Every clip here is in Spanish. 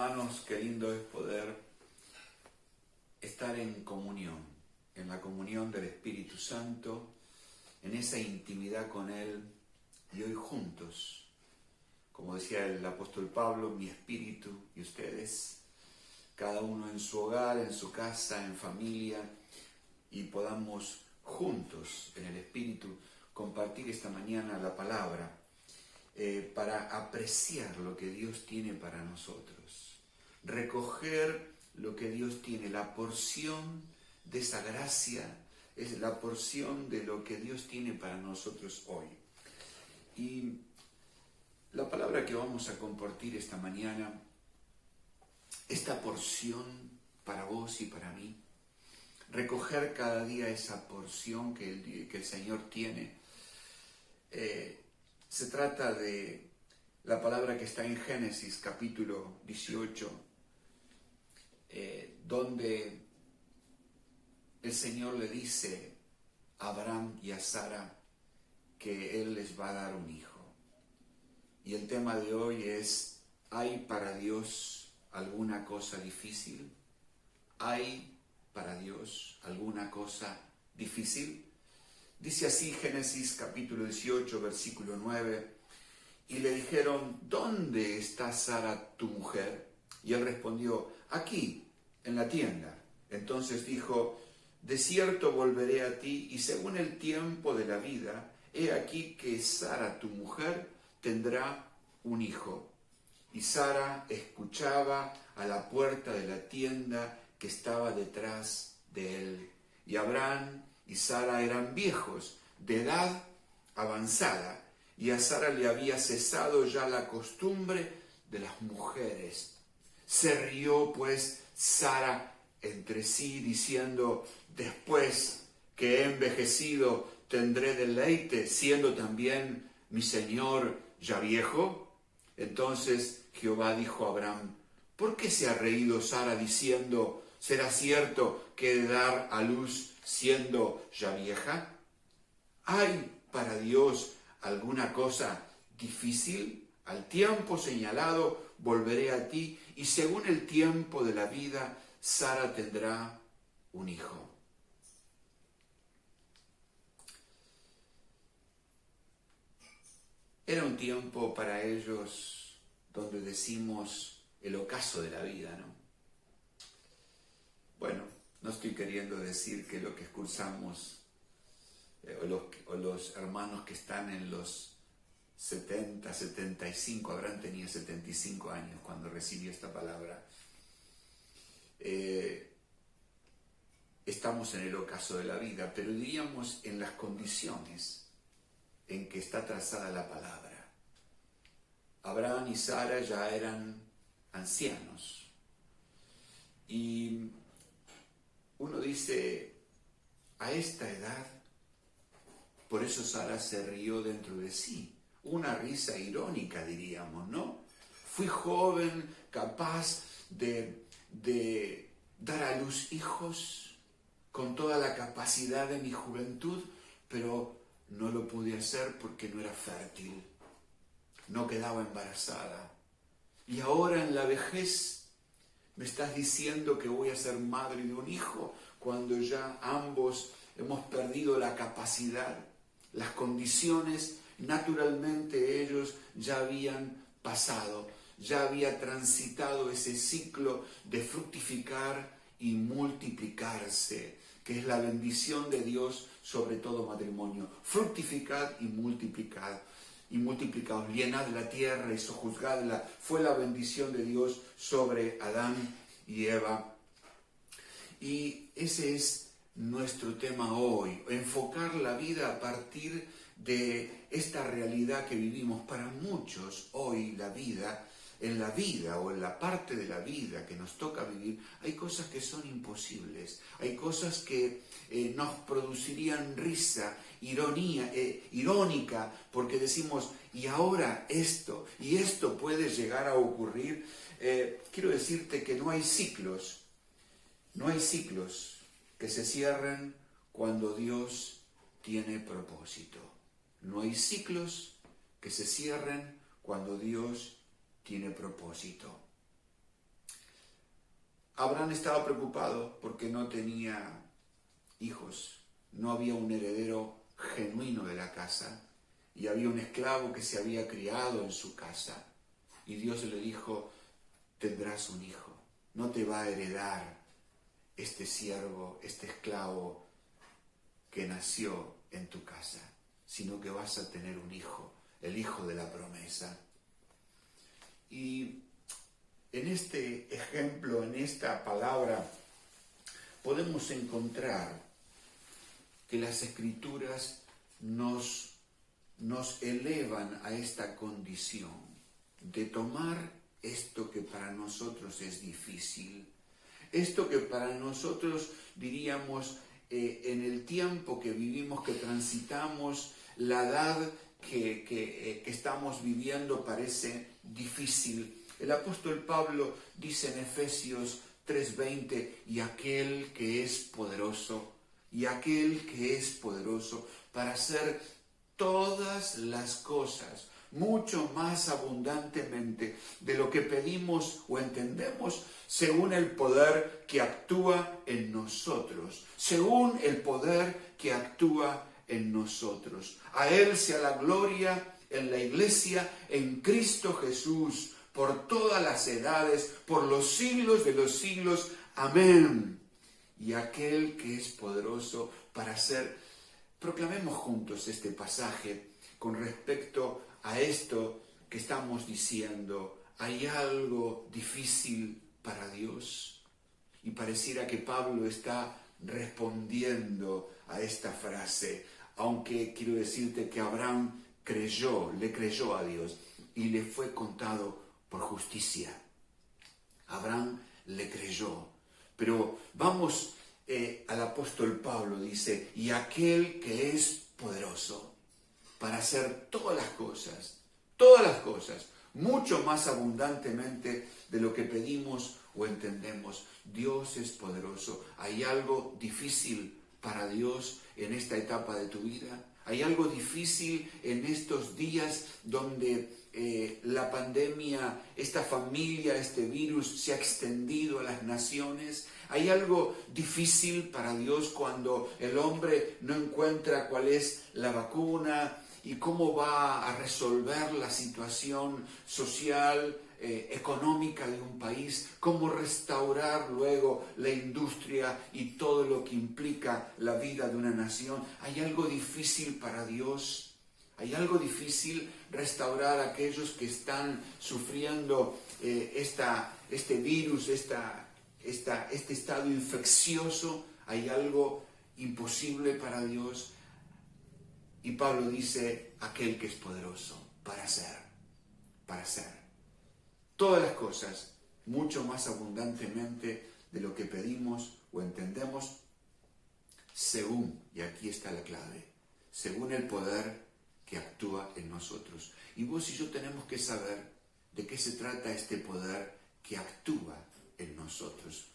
hermanos, qué lindo es poder estar en comunión, en la comunión del Espíritu Santo, en esa intimidad con Él, y hoy juntos, como decía el apóstol Pablo, mi espíritu y ustedes, cada uno en su hogar, en su casa, en familia, y podamos juntos en el Espíritu compartir esta mañana la palabra para apreciar lo que Dios tiene para nosotros, recoger lo que Dios tiene, la porción de esa gracia, es la porción de lo que Dios tiene para nosotros hoy. Y la palabra que vamos a compartir esta mañana, esta porción para vos y para mí, recoger cada día esa porción que el Señor tiene. Se trata de la palabra que está en Génesis capítulo 18, donde el Señor le dice a Abraham y a Sara que Él les va a dar un hijo. Y el tema de hoy es, ¿hay para Dios alguna cosa difícil? ¿Hay para Dios alguna cosa difícil? Dice así Génesis capítulo 18, versículo 9, y le dijeron, ¿dónde está Sara tu mujer? Y él respondió, aquí, en la tienda. Entonces dijo, de cierto volveré a ti, y según el tiempo de la vida, he aquí que Sara tu mujer tendrá un hijo. Y Sara escuchaba a la puerta de la tienda que estaba detrás de él. Y Abraham y Sara eran viejos, de edad avanzada, y a Sara le había cesado ya la costumbre de las mujeres. Se rió pues Sara entre sí, diciendo, después que he envejecido tendré deleite, siendo también mi Señor ya viejo. Entonces Jehová dijo a Abraham, ¿por qué se ha reído Sara diciendo, ¿será cierto que he de dar a luz siendo ya vieja? ¿Hay para Dios alguna cosa difícil? Al tiempo señalado volveré a ti, y según el tiempo de la vida, Sara tendrá un hijo. Era un tiempo para ellos donde decimos el ocaso de la vida, ¿no? Bueno, no estoy queriendo decir que lo que escuchamos o los hermanos que están en los 70, 75, Abraham tenía 75 años cuando recibió esta palabra. Estamos en el ocaso de la vida, pero diríamos en las condiciones en que está trazada la palabra. Abraham y Sara ya eran ancianos. Y uno dice, a esta edad, por eso Sara se rió dentro de sí. Una risa irónica, diríamos, ¿no? Fui joven, capaz de dar a luz hijos con toda la capacidad de mi juventud, pero no lo pude hacer porque no era fértil, no quedaba embarazada. Y ahora en la vejez me estás diciendo que voy a ser madre de un hijo cuando ya ambos hemos perdido la capacidad, las condiciones, naturalmente ellos ya habían pasado, ya había transitado ese ciclo de fructificar y multiplicarse, que es la bendición de Dios sobre todo matrimonio. Fructificad y multiplicad. Y multiplicaos, llenad la tierra y sojuzgadla. Fue la bendición de Dios sobre Adán y Eva. Y ese es nuestro tema hoy, enfocar la vida a partir de esta realidad que vivimos. Para muchos hoy la vida, en la vida o en la parte de la vida que nos toca vivir, hay cosas que son imposibles, hay cosas que nos producirían risa, irónica, porque decimos, y ahora esto, y esto puede llegar a ocurrir. Quiero decirte que no hay ciclos que se cierren cuando Dios tiene propósito. No hay ciclos que se cierren cuando Dios tiene propósito. Abraham estaba preocupado porque no tenía hijos, no había un heredero genuino de la casa y había un esclavo que se había criado en su casa. Y Dios le dijo, tendrás un hijo, no te va a heredar este siervo, este esclavo que nació en tu casa, sino que vas a tener un hijo, el hijo de la promesa. Y en este ejemplo, en esta palabra, podemos encontrar que las Escrituras nos elevan a esta condición de tomar esto que para nosotros es difícil, esto que para nosotros diríamos en el tiempo que vivimos, que transitamos, la edad que estamos viviendo parece difícil. El apóstol Pablo dice en Efesios 3:20, y aquel que es poderoso para hacer todas las cosas mucho más abundantemente de lo que pedimos o entendemos, según el poder que actúa en nosotros, según el poder que actúa en nosotros. A Él sea la gloria en la Iglesia, en Cristo Jesús, por todas las edades, por los siglos de los siglos. Amén. Y aquel que es poderoso para hacer, proclamemos juntos este pasaje con respecto a esto que estamos diciendo. ¿Hay algo difícil para Dios? Y pareciera que Pablo está respondiendo a esta frase, aunque quiero decirte que Abraham le creyó a Dios y le fue contado por justicia. Abraham le creyó. Pero vamos al apóstol Pablo, dice, y aquel que es poderoso para hacer todas las cosas, mucho más abundantemente de lo que pedimos o entendemos. Dios es poderoso. ¿Hay algo difícil para Dios en esta etapa de tu vida? ¿Hay algo difícil en estos días donde la pandemia, esta familia, este virus se ha extendido a las naciones? ¿Hay algo difícil para Dios cuando el hombre no encuentra cuál es la vacuna y cómo va a resolver la situación social, económica de un país? ¿Cómo restaurar luego la industria y todo lo que implica la vida de una nación? ¿Hay algo difícil para Dios? ¿Hay algo difícil restaurar a aquellos que están sufriendo este virus, este estado infeccioso? ¿Hay algo imposible para Dios? Y Pablo dice, aquel que es poderoso para hacer todas las cosas mucho más abundantemente de lo que pedimos o entendemos, según, y aquí está la clave, según el poder que actúa en nosotros. Y vos y yo tenemos que saber de qué se trata este poder que actúa en nosotros,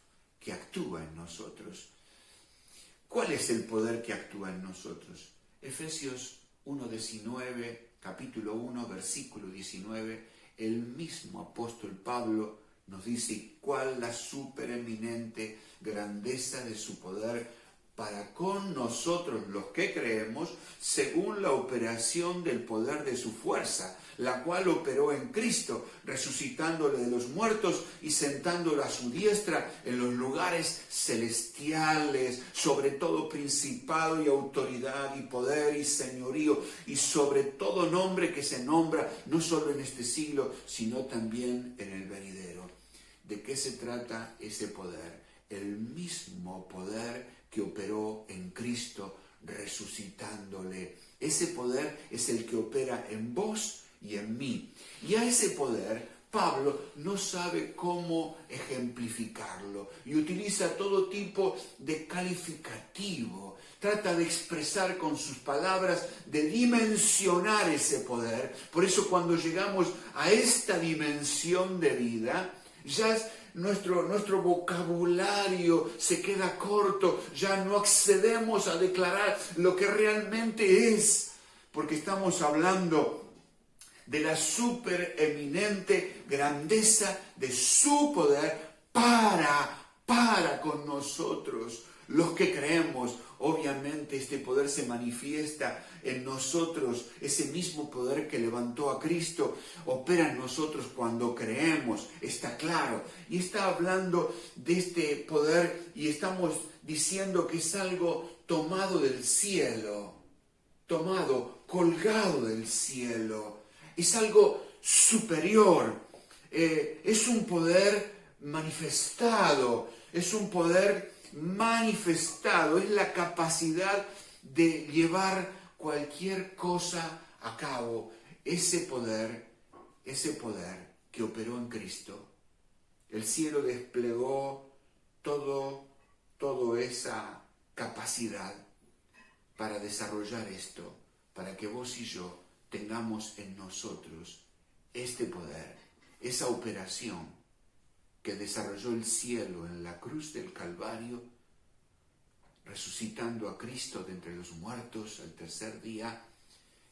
¿Cuál es el poder que actúa en nosotros? Efesios 1:19, capítulo 1, versículo 19, el mismo apóstol Pablo nos dice cuál la supereminente grandeza de su poder para con nosotros los que creemos, según la operación del poder de su fuerza, la cual operó en Cristo, resucitándole de los muertos y sentándolo a su diestra en los lugares celestiales, sobre todo principado y autoridad y poder y señorío, y sobre todo nombre que se nombra, no solo en este siglo, sino también en el venidero. ¿De qué se trata ese poder? El mismo poder que operó en Cristo, resucitándole. Ese poder es el que opera en vos y en mí. Y a ese poder Pablo no sabe cómo ejemplificarlo y utiliza todo tipo de calificativo. Trata de expresar con sus palabras, de dimensionar ese poder. Por eso cuando llegamos a esta dimensión de vida, ya nuestro vocabulario se queda corto, ya no accedemos a declarar lo que realmente es, porque estamos hablando de la supereminente grandeza de su poder para para con nosotros, los que creemos. Obviamente este poder se manifiesta en nosotros, ese mismo poder que levantó a Cristo opera en nosotros cuando creemos, está claro. Y está hablando de este poder y estamos diciendo que es algo tomado del cielo, tomado, colgado del cielo. Es algo superior, es un poder manifestado, es un poder manifestado, es la capacidad de llevar cualquier cosa a cabo. Ese poder que operó en Cristo. El cielo desplegó toda esa capacidad para desarrollar esto, para que vos y yo tengamos en nosotros este poder, esa operación que desarrolló el cielo en la cruz del Calvario, resucitando a Cristo de entre los muertos al tercer día.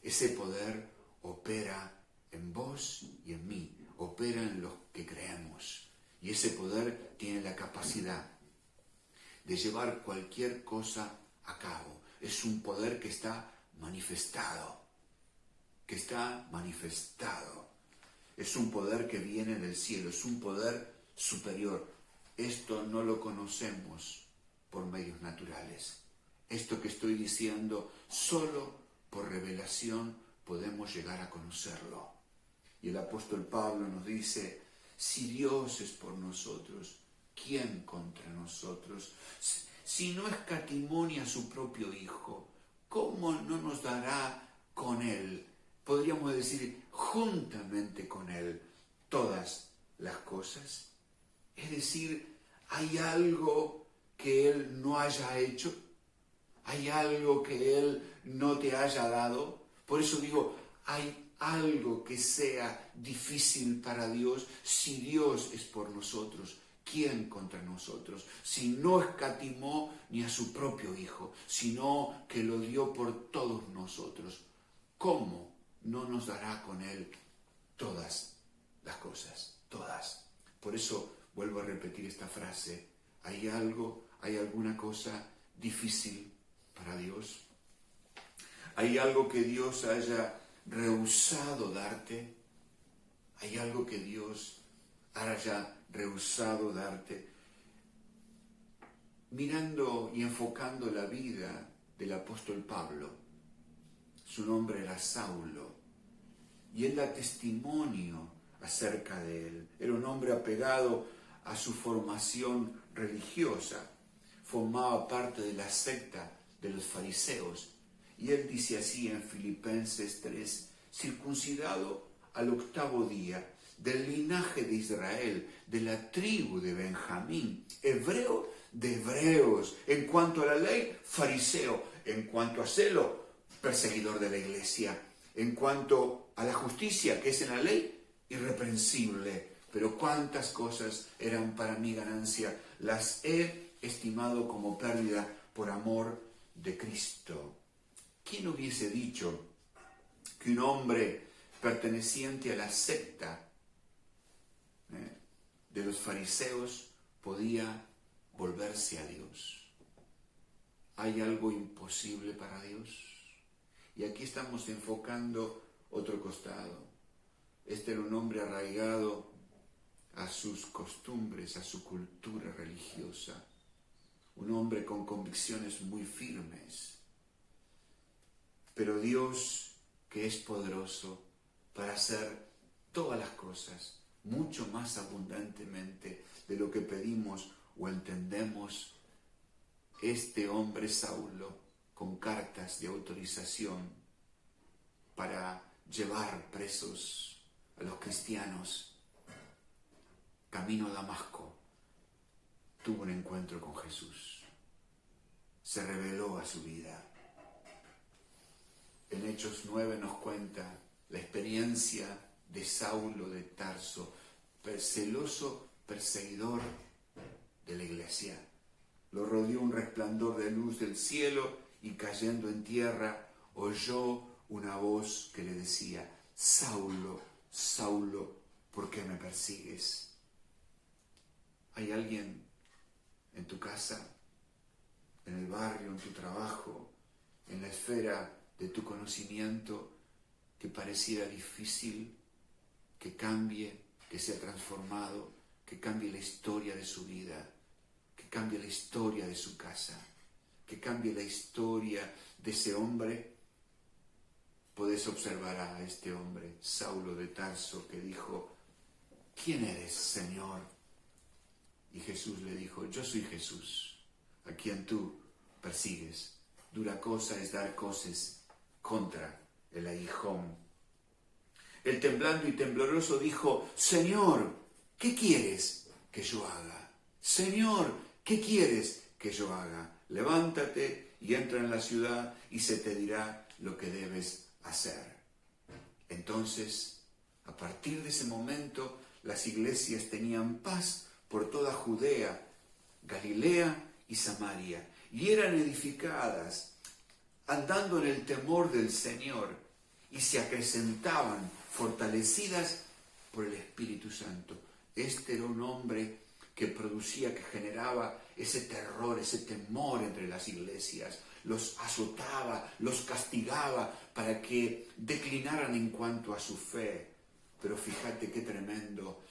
Ese poder opera en vos y en mí, opera en los que creemos. Y ese poder tiene la capacidad de llevar cualquier cosa a cabo. Es un poder que está manifestado, Es un poder que viene del cielo, es un poder superior. Esto no lo conocemos por medios naturales. Esto que estoy diciendo, solo por revelación podemos llegar a conocerlo. Y el apóstol Pablo nos dice, si Dios es por nosotros, ¿quién contra nosotros? Si no escatimó a su propio Hijo, ¿cómo no nos dará con Él? Podríamos decir, juntamente con Él, todas las cosas. Es decir, ¿hay algo que Él no haya hecho? ¿Hay algo que Él no te haya dado? Por eso digo, ¿hay algo que sea difícil para Dios? Si Dios es por nosotros, ¿quién contra nosotros? Si no escatimó ni a su propio Hijo, sino que lo dio por todos nosotros, ¿cómo no nos dará con Él todas las cosas? Todas. Por eso vuelvo a repetir esta frase. ¿Hay alguna cosa difícil para Dios? ¿Hay algo que Dios haya rehusado darte? ¿Hay algo que Dios haya rehusado darte? Mirando y enfocando la vida del apóstol Pablo, su nombre era Saulo, y él da testimonio acerca de él. Era un hombre apegado a su formación religiosa, formaba parte de la secta de los fariseos, y él dice así en Filipenses 3, circuncidado al 8º día, del linaje de Israel, de la tribu de Benjamín, hebreo de hebreos, en cuanto a la ley, fariseo, en cuanto a celo, perseguidor de la iglesia, en cuanto a la justicia que es en la ley, irreprensible. Pero cuántas cosas eran para mi ganancia, las he estimado como pérdida por amor de Cristo. ¿Quién hubiese dicho que un hombre perteneciente a la secta de los fariseos podía volverse a Dios? ¿Hay algo imposible para Dios? Y aquí estamos enfocando otro costado. Este era un hombre arraigado a sus costumbres, a su cultura religiosa. Un hombre con convicciones muy firmes. Pero Dios, que es poderoso para hacer todas las cosas, mucho más abundantemente de lo que pedimos o entendemos, este hombre Saulo, con cartas de autorización para llevar presos a los cristianos, camino a Damasco, tuvo un encuentro con Jesús. Se reveló a su vida. En Hechos 9 nos cuenta la experiencia de Saulo de Tarso, celoso perseguidor de la iglesia. Lo rodeó un resplandor de luz del cielo y cayendo en tierra oyó una voz que le decía, Saulo, Saulo, ¿por qué me persigues? ¿Hay alguien en tu casa, en el barrio, en tu trabajo, en la esfera de tu conocimiento, que pareciera difícil que cambie, que sea transformado, que cambie la historia de su vida, que cambie la historia de su casa, que cambie la historia de ese hombre? Podés observar a este hombre, Saulo de Tarso, que dijo: ¿quién eres, Señor? Y Jesús le dijo: yo soy Jesús, a quien tú persigues. Dura cosa es dar cosas contra el aguijón. El temblando y tembloroso dijo: Señor, ¿qué quieres que yo haga? Señor, ¿qué quieres que yo haga? Levántate y entra en la ciudad y se te dirá lo que debes hacer. Entonces, a partir de ese momento, las iglesias tenían paz por toda Judea, Galilea y Samaria, y eran edificadas andando en el temor del Señor, y se acrecentaban fortalecidas por el Espíritu Santo. Este era un hombre que producía, que generaba ese terror, ese temor entre las iglesias. Los azotaba, los castigaba para que declinaran en cuanto a su fe. Pero fíjate qué tremendo.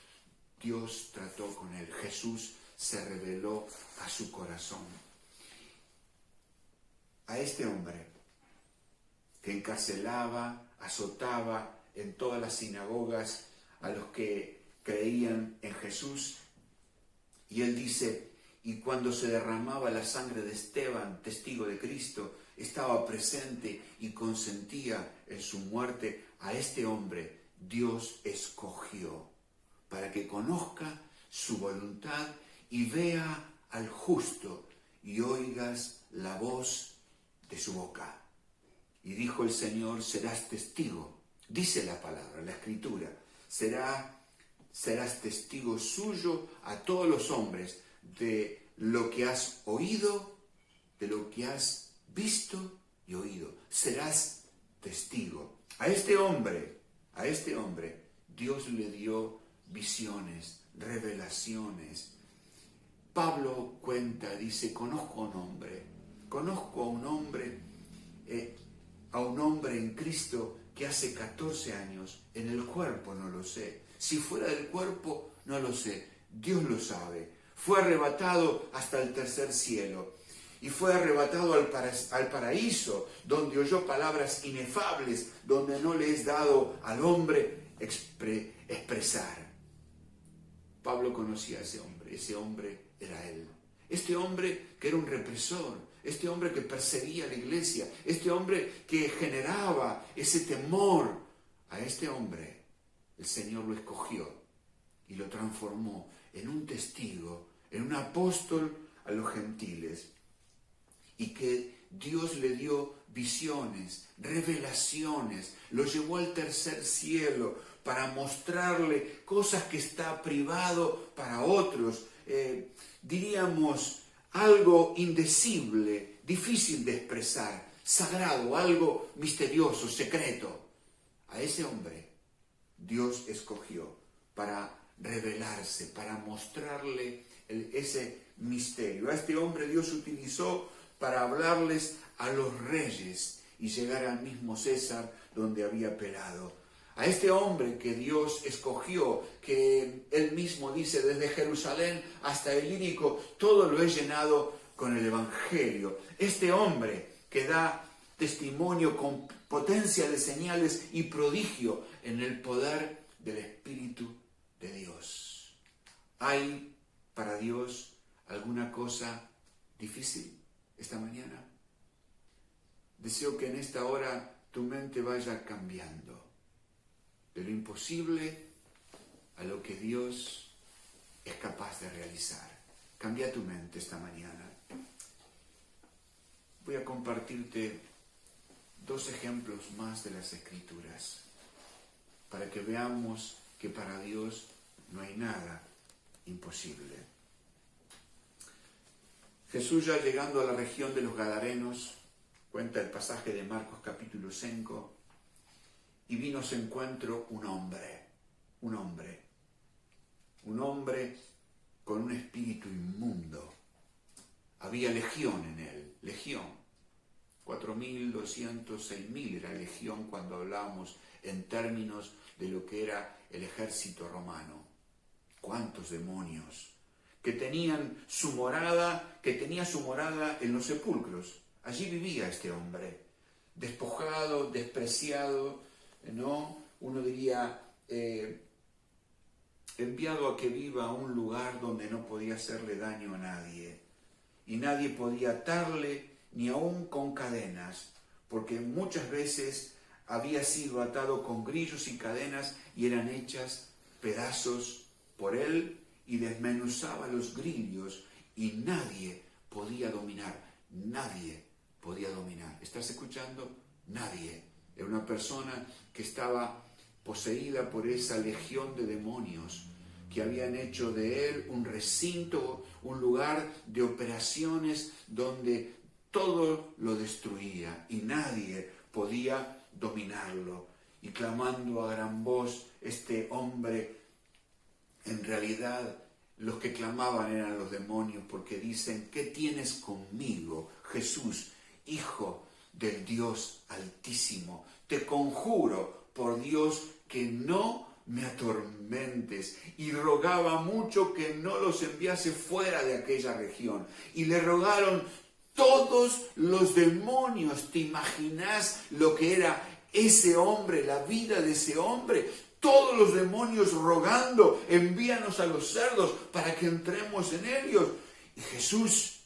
Dios trató con él. Jesús se reveló a su corazón. A este hombre que encarcelaba, azotaba en todas las sinagogas a los que creían en Jesús. Y él dice: y cuando se derramaba la sangre de Esteban, testigo de Cristo, estaba presente y consentía en su muerte. A este hombre Dios escogió para que conozca su voluntad y vea al justo y oigas la voz de su boca. Y dijo el Señor: serás testigo. Dice la palabra, la Escritura: serás testigo suyo a todos los hombres de lo que has oído, de lo que has visto y oído. Serás testigo. A este hombre, Dios le dio visiones, revelaciones. Pablo cuenta, dice: conozco a un hombre en Cristo que hace 14 años, en el cuerpo no lo sé, si fuera del cuerpo no lo sé, Dios lo sabe, fue arrebatado hasta el tercer cielo y fue arrebatado al paraíso, donde oyó palabras inefables, donde no le es dado al hombre expresar. Pablo conocía a ese hombre era él. Este hombre que era un represor, este hombre que perseguía a la iglesia, este hombre que generaba ese temor. A este hombre el Señor lo escogió y lo transformó en un testigo, en un apóstol a los gentiles. Y que Dios le dio visiones, revelaciones, lo llevó al tercer cielo para mostrarle cosas que está privado para otros. Diríamos algo indecible, difícil de expresar, sagrado, algo misterioso, secreto. A ese hombre Dios escogió para revelarse, para mostrarle ese misterio. A este hombre Dios utilizó para hablarles a los reyes y llegar al mismo César donde había pelado. A este hombre que Dios escogió, que él mismo dice: desde Jerusalén hasta el Ilírico, todo lo he llenado con el Evangelio. Este hombre que da testimonio con potencia de señales y prodigio en el poder del Espíritu de Dios. ¿Hay para Dios alguna cosa difícil esta mañana? Deseo que en esta hora tu mente vaya cambiando de lo imposible a lo que Dios es capaz de realizar. Cambia tu mente esta mañana. Voy a compartirte 2 ejemplos más de las Escrituras para que veamos que para Dios no hay nada imposible. Jesús, ya llegando a la región de los Gadarenos, cuenta el pasaje de Marcos capítulo 5, y vino a su encuentro un hombre con un espíritu inmundo, había legión en él, legión. 4.200, 6.000 era legión cuando hablábamos en términos de lo que era el ejército romano. ¿Cuántos demonios? Que tenían su morada, que tenía su morada en los sepulcros. Allí vivía este hombre, despojado, despreciado, ¿no? Uno diría, enviado a que viva a un lugar donde no podía hacerle daño a nadie. Y nadie podía atarle, ni aún con cadenas, porque muchas veces había sido atado con grillos y cadenas y eran hechas pedazos por él y desmenuzaba los grillos y nadie podía dominar, nadie podía dominar. ¿Estás escuchando? Nadie. Era una persona que estaba poseída por esa legión de demonios que habían hecho de él un recinto, un lugar de operaciones donde todo lo destruía y nadie podía dominarlo. Y clamando a gran voz, este hombre, en realidad los que clamaban eran los demonios, porque dicen: ¿qué tienes conmigo, Jesús, Hijo del Dios Altísimo? Te conjuro por Dios que no me atormentes. Y rogaba mucho que no los enviase fuera de aquella región. Y le rogaron todos los demonios. ¿Te imaginas lo que era ese hombre, la vida de ese hombre? Todos los demonios rogando: envíanos a los cerdos para que entremos en ellos. Y Jesús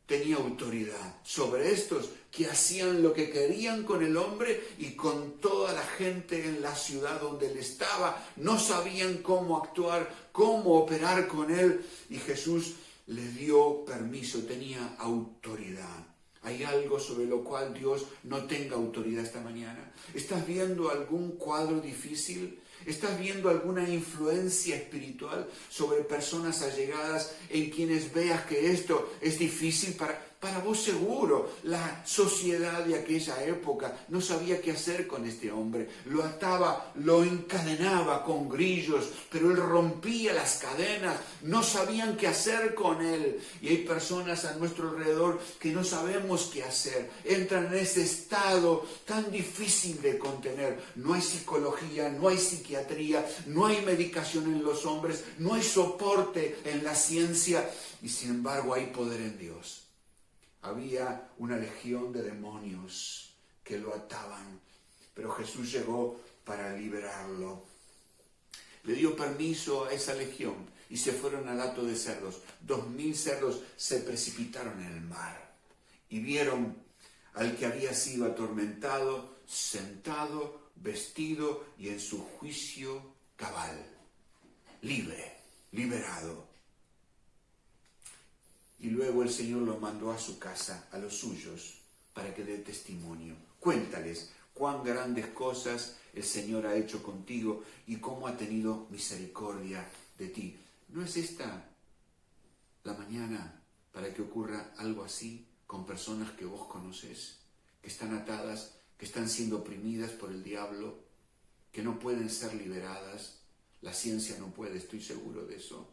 tenía autoridad sobre estos que hacían lo que querían con el hombre y con toda la gente en la ciudad donde él estaba. No sabían cómo actuar, cómo operar con él, y Jesús les dio permiso, tenía autoridad. ¿Hay algo sobre lo cual Dios no tenga autoridad esta mañana? ¿Estás viendo algún cuadro difícil? ¿Estás viendo alguna influencia espiritual sobre personas allegadas en quienes veas que esto es difícil para vos? Seguro, la sociedad de aquella época no sabía qué hacer con este hombre. Lo ataba, lo encadenaba con grillos, pero él rompía las cadenas. No sabían qué hacer con él. Y hay personas a nuestro alrededor que no sabemos qué hacer. Entran en ese estado tan difícil de contener. No hay psicología, no hay psiquiatría, no hay medicación en los hombres, no hay soporte en la ciencia, y sin embargo hay poder en Dios. Había una legión de demonios que lo ataban, pero Jesús llegó para liberarlo. Le dio permiso a esa legión y se fueron al hato de cerdos. 2.000 cerdos se precipitaron en el mar y vieron al que había sido atormentado, sentado, vestido y en su juicio cabal, libre, liberado. Y luego el Señor lo mandó a su casa, a los suyos, para que dé testimonio. Cuéntales cuán grandes cosas el Señor ha hecho contigo y cómo ha tenido misericordia de ti. ¿No es esta la mañana para que ocurra algo así con personas que vos conocés, que están atadas, que están siendo oprimidas por el diablo, que no pueden ser liberadas? La ciencia no puede, estoy seguro de eso.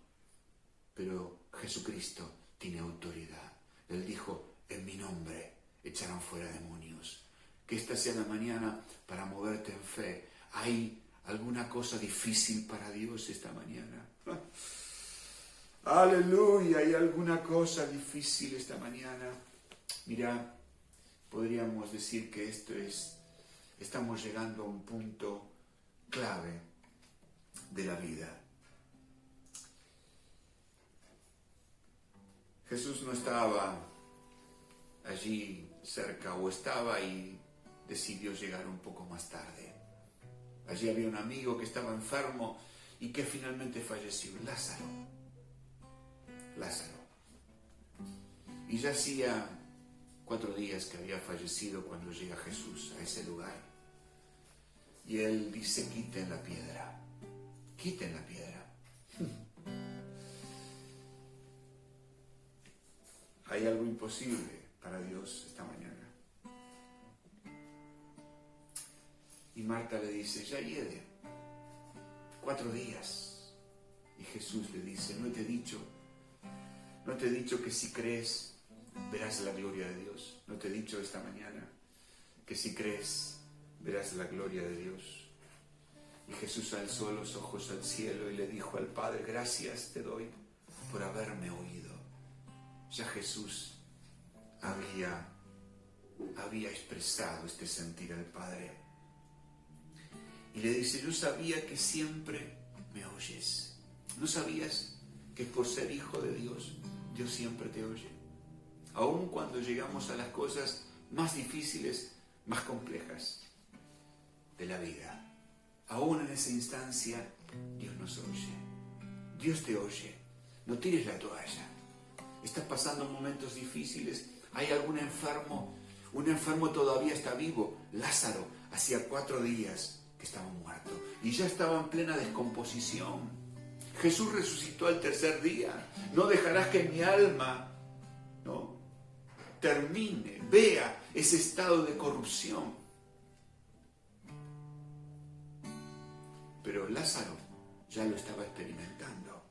Pero Jesucristo tiene autoridad. Él dijo: en mi nombre echarán fuera demonios. Que esta sea la mañana para moverte en fe. ¿Hay alguna cosa difícil para Dios esta mañana? Aleluya, ¿hay alguna cosa difícil esta mañana? Mira, podríamos decir que estamos llegando a un punto clave de la vida. Jesús no estaba allí cerca, o estaba y decidió llegar un poco más tarde. Allí había un amigo que estaba enfermo y que finalmente falleció, Lázaro. Y ya hacía 4 días que había fallecido cuando llega Jesús a ese lugar. Y él dice: quiten la piedra, quiten la piedra. ¿Hay algo imposible para Dios esta mañana? Y Marta le dice: ya hiede 4 días. Y Jesús le dice: ¿no te he dicho que si crees verás la gloria de Dios. ¿No te he dicho esta mañana que si crees, verás la gloria de Dios? Y Jesús alzó los ojos al cielo y le dijo al Padre, gracias te doy por haberme oído. Ya Jesús había expresado este sentir al Padre. Y le dice, yo sabía que siempre me oyes. ¿No sabías que por ser hijo de Dios, Dios siempre te oye? Aun cuando llegamos a las cosas más difíciles, más complejas de la vida. Aún en esa instancia, Dios nos oye. Dios te oye. No tires la toalla. Estás pasando momentos difíciles. Hay algún enfermo. Un enfermo todavía está vivo. Lázaro, hacía 4 días que estaba muerto. Y ya estaba en plena descomposición. Jesús resucitó al 3er día. No dejarás que mi alma, ¿no?, termine, vea ese estado de corrupción. Pero Lázaro ya lo estaba experimentando.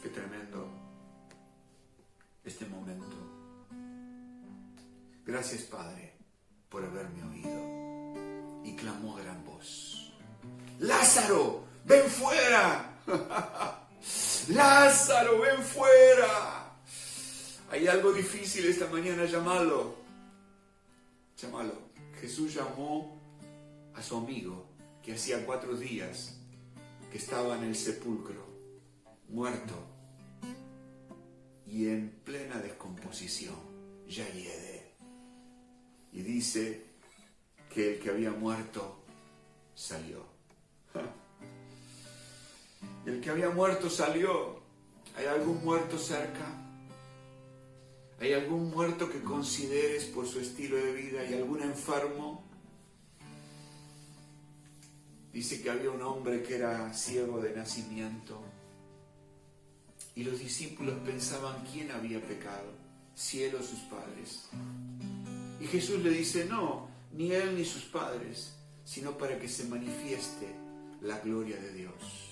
Qué tremendo este momento. Gracias, Padre, por haberme oído. Y clamó a gran voz, ¡Lázaro, ven fuera! ¡Lázaro, ven fuera! Hay algo difícil esta mañana, llámalo. Jesús llamó a su amigo que hacía 4 días que estaba en el sepulcro, muerto y en plena descomposición, ya hiede. Y dice que el que había muerto salió. El que había muerto salió. ¿Hay algún muerto cerca? ¿Hay algún muerto que consideres por su estilo de vida? ¿Hay algún enfermo? Dice que había un hombre que era ciego de nacimiento. Y los discípulos pensaban quién había pecado, si él o sus padres. Y Jesús le dice, no, ni él ni sus padres, sino para que se manifieste la gloria de Dios.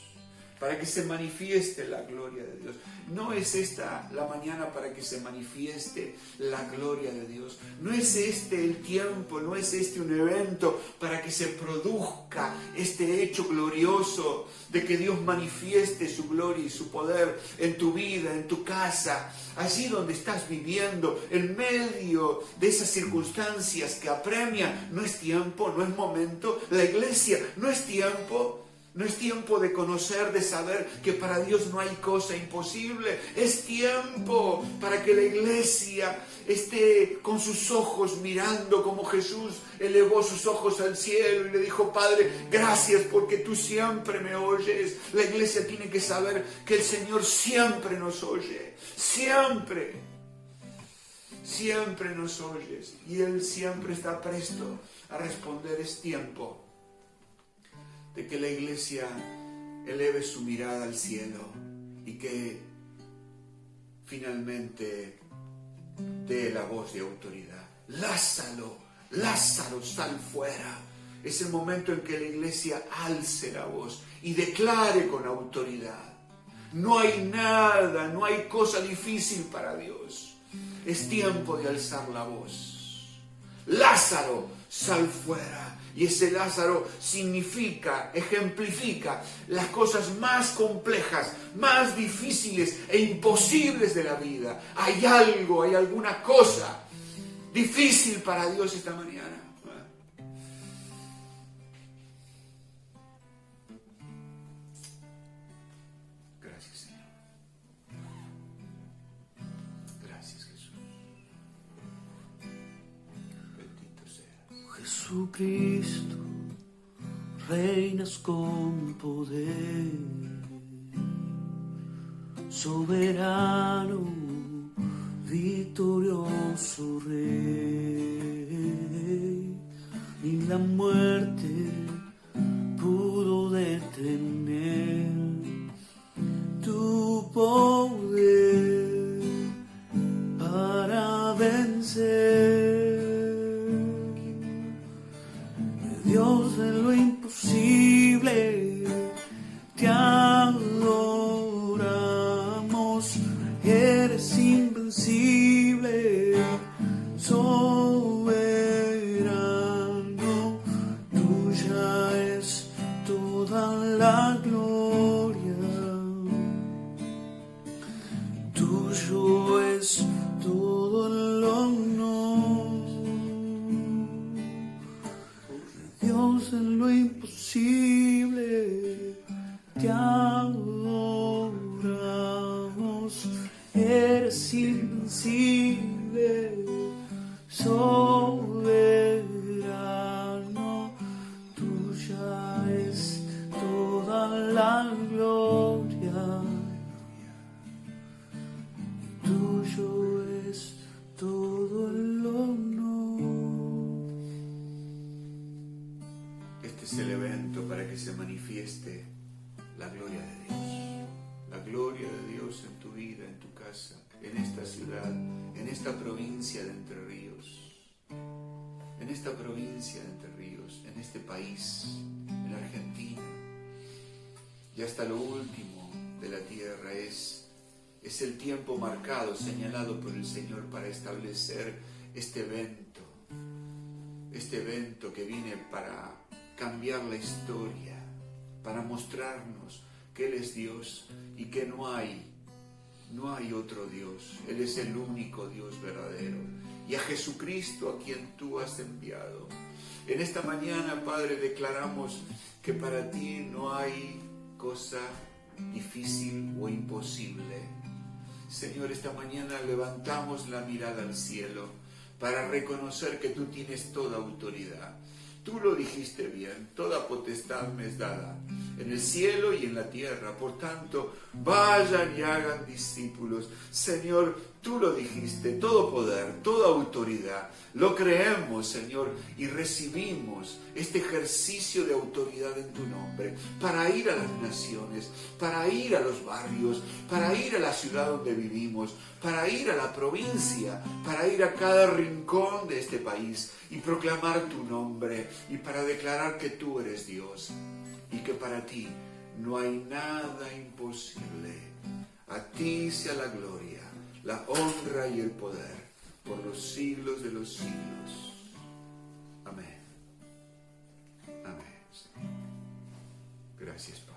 Para que se manifieste la gloria de Dios. No es esta la mañana para que se manifieste la gloria de Dios. No es este el tiempo, no es este un evento para que se produzca este hecho glorioso de que Dios manifieste su gloria y su poder en tu vida, en tu casa, allí donde estás viviendo, en medio de esas circunstancias que apremian. No es tiempo, no es momento. La iglesia no es tiempo. No es tiempo de conocer, de saber que para Dios no hay cosa imposible. Es tiempo para que la iglesia esté con sus ojos mirando como Jesús elevó sus ojos al cielo y le dijo, Padre, gracias porque tú siempre me oyes. La iglesia tiene que saber que el Señor siempre nos oye. Siempre. Siempre nos oyes. Y Él siempre está presto a responder. Es tiempo de que la iglesia eleve su mirada al cielo y que finalmente dé la voz de autoridad. Lázaro, Lázaro, sal fuera. Es el momento en que la iglesia alce la voz y declare con autoridad. No hay nada, no hay cosa difícil para Dios. Es tiempo de alzar la voz. Lázaro, sal fuera. Y ese Lázaro significa, ejemplifica las cosas más complejas, más difíciles e imposibles de la vida. Hay algo, hay alguna cosa difícil para Dios esta mañana. Gracias, Señor. Gracias, Jesús. Bendito sea. Jesucristo, reinas con poder, soberano, victorioso Rey, ni la muerte pudo detener tu poder para vencer. Dios de lo imposible, te adoramos. Dios en lo imposible, te adoramos, eres invencible, soberano, tuya es toda la gloria, tuyo es todo el honor. Este es el evento para que se manifieste la gloria de Dios. La gloria de Dios en tu vida, en tu casa, en esta ciudad, en esta provincia de Entre Ríos. En esta provincia de Entre Ríos, en este país, en Argentina. Y hasta lo último de la tierra es el tiempo marcado, señalado por el Señor para establecer este evento que viene para cambiar la historia, para mostrarnos que Él es Dios y que no hay otro Dios. Él es el único Dios verdadero. Y a Jesucristo a quien tú has enviado. En esta mañana, Padre, declaramos que para ti no hay cosa difícil o imposible. Señor, esta mañana levantamos la mirada al cielo para reconocer que tú tienes toda autoridad. Tú lo dijiste bien, toda potestad me es dada en el cielo y en la tierra. Por tanto, vayan y hagan discípulos. Señor, tú lo dijiste, todo poder, toda autoridad. Lo creemos, Señor, y recibimos este ejercicio de autoridad en tu nombre para ir a las naciones, para ir a los barrios, para ir a la ciudad donde vivimos, para ir a la provincia, para ir a cada rincón de este país y proclamar tu nombre y para declarar que tú eres Dios y que para ti no hay nada imposible. A ti sea la gloria, la honra y el poder por los siglos de los siglos. Amén. Amén. Gracias, Padre.